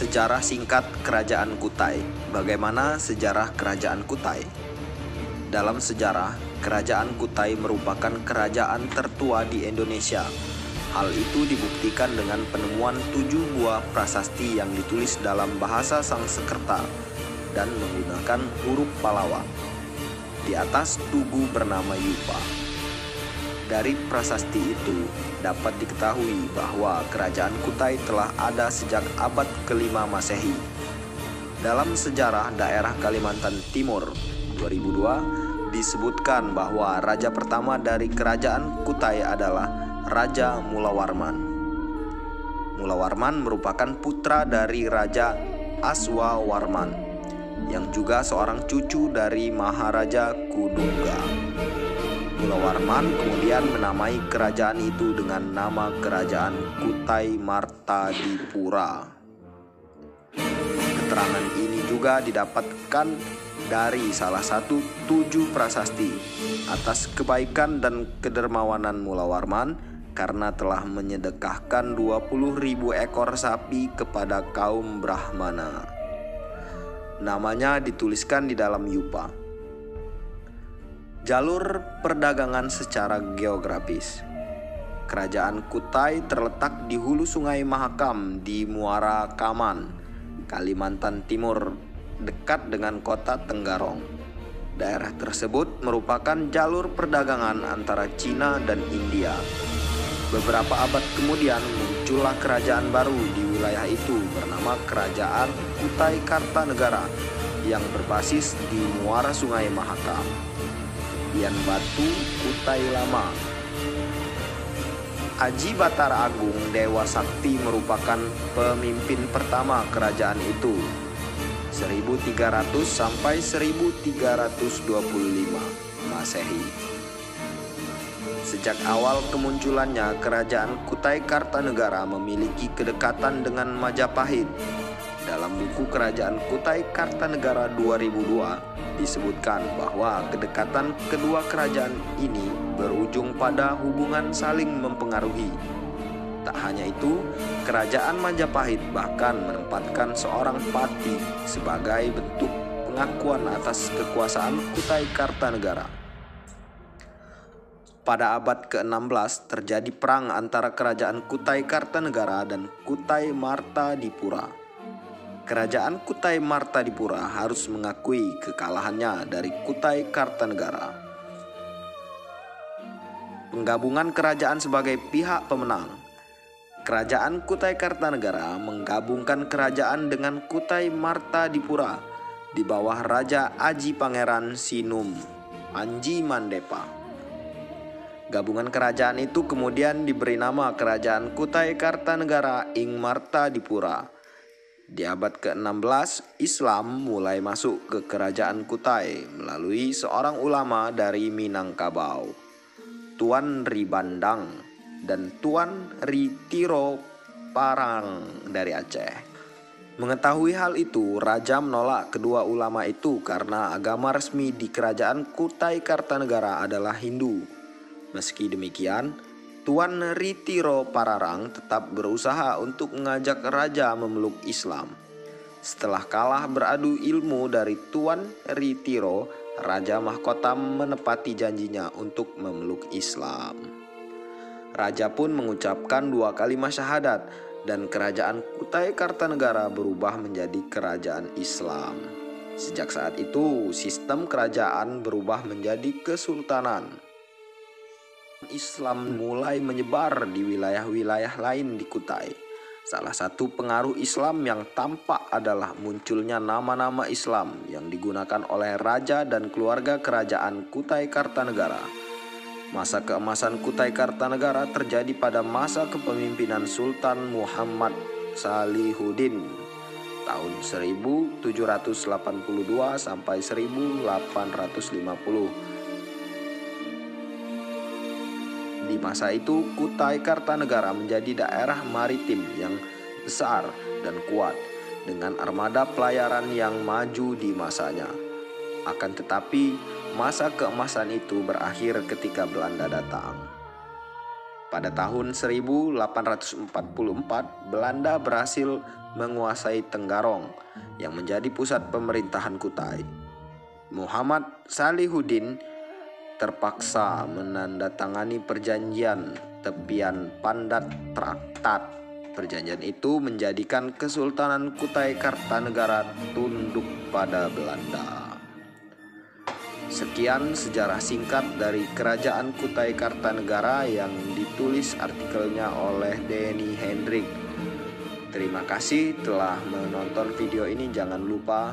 Sejarah singkat Kerajaan Kutai. Bagaimana sejarah Kerajaan Kutai? Dalam sejarah, Kerajaan Kutai merupakan kerajaan tertua di Indonesia. Hal itu dibuktikan dengan penemuan 7 buah prasasti yang ditulis dalam bahasa Sanskerta dan menggunakan huruf Pallawa. Di atas tugu bernama Yupa. Dari prasasti itu dapat diketahui bahwa Kerajaan Kutai telah ada sejak abad ke-5 Masehi. Dalam sejarah daerah Kalimantan Timur 2002 disebutkan bahwa raja pertama dari Kerajaan Kutai adalah Raja Mulawarman. Mulawarman merupakan putra dari Raja Aswawarman yang juga seorang cucu dari Maharaja Kudungga. Mulawarman kemudian menamai kerajaan itu dengan nama Kerajaan Kutai Martadipura. Keterangan ini juga didapatkan dari salah satu 7 prasasti atas kebaikan dan kedermawanan Mulawarman karena telah menyedekahkan 20.000 ekor sapi kepada kaum Brahmana. Namanya dituliskan di dalam Yupa. Jalur perdagangan secara geografis. Kerajaan Kutai terletak di hulu Sungai Mahakam di Muara Kaman, Kalimantan Timur, dekat dengan kota Tenggarong. Daerah tersebut merupakan jalur perdagangan antara Cina dan India. Beberapa abad kemudian muncullah kerajaan baru di wilayah itu bernama Kerajaan Kutai Kartanegara yang berbasis di Muara Sungai Mahakam. Dian Batu Kutai Lama. Aji Batara Agung Dewa Sakti merupakan pemimpin pertama kerajaan itu 1300 sampai 1325 Masehi. Sejak awal kemunculannya, Kerajaan Kutai Kartanegara memiliki kedekatan dengan Majapahit. Dalam buku Kerajaan Kutai Kartanegara 2002 disebutkan bahwa kedekatan kedua kerajaan ini berujung pada hubungan saling mempengaruhi. Tak hanya itu, Kerajaan Majapahit bahkan menempatkan seorang pati sebagai bentuk pengakuan atas kekuasaan Kutai Kartanegara. Pada abad ke-16 terjadi perang antara Kerajaan Kutai Kartanegara dan Kutai Martadipura. Kerajaan Kutai Martadipura harus mengakui kekalahannya dari Kutai Kartanegara. Penggabungan kerajaan sebagai pihak pemenang. Kerajaan Kutai Kartanegara menggabungkan kerajaan dengan Kutai Martadipura di bawah Raja Aji Pangeran Sinum Anji Mandepa. Gabungan kerajaan itu kemudian diberi nama Kerajaan Kutai Kartanegara ing Martadipura. Di abad ke-16, Islam mulai masuk ke Kerajaan Kutai melalui seorang ulama dari Minangkabau, Tuan Ri Bandang dan Tuan Ri Tiro Parang dari Aceh. Mengetahui hal itu, raja menolak kedua ulama itu karena agama resmi di Kerajaan Kutai Kartanegara adalah Hindu. Meski demikian, Tuan Ritiro Pararang tetap berusaha untuk mengajak raja memeluk Islam. Setelah kalah beradu ilmu dari Tuan Ritiro, Raja Mahkota menepati janjinya untuk memeluk Islam. Raja pun mengucapkan 2 kalimat syahadat dan Kerajaan Kutai Kartanegara berubah menjadi kerajaan Islam. Sejak saat itu, sistem kerajaan berubah menjadi kesultanan. Islam mulai menyebar di wilayah-wilayah lain di Kutai. Salah satu pengaruh Islam yang tampak adalah munculnya nama-nama Islam yang digunakan oleh raja dan keluarga kerajaan Kutai Kartanegara. Masa keemasan Kutai Kartanegara terjadi pada masa kepemimpinan Sultan Muhammad Salihuddin tahun 1782 sampai 1850. Di masa itu, Kutai Kartanegara menjadi daerah maritim yang besar dan kuat dengan armada pelayaran yang maju di masanya. Akan tetapi, masa keemasan itu berakhir ketika Belanda datang. Pada tahun 1844, Belanda berhasil menguasai Tenggarong yang menjadi pusat pemerintahan Kutai. Muhammad Salihuddin terpaksa menandatangani perjanjian Tepian Pandat Traktat. Perjanjian itu menjadikan Kesultanan Kutai Kartanegara tunduk pada Belanda. Sekian sejarah singkat dari Kerajaan Kutai Kartanegara yang ditulis artikelnya oleh Denny Hendrik. Terima kasih telah menonton video ini. Jangan lupa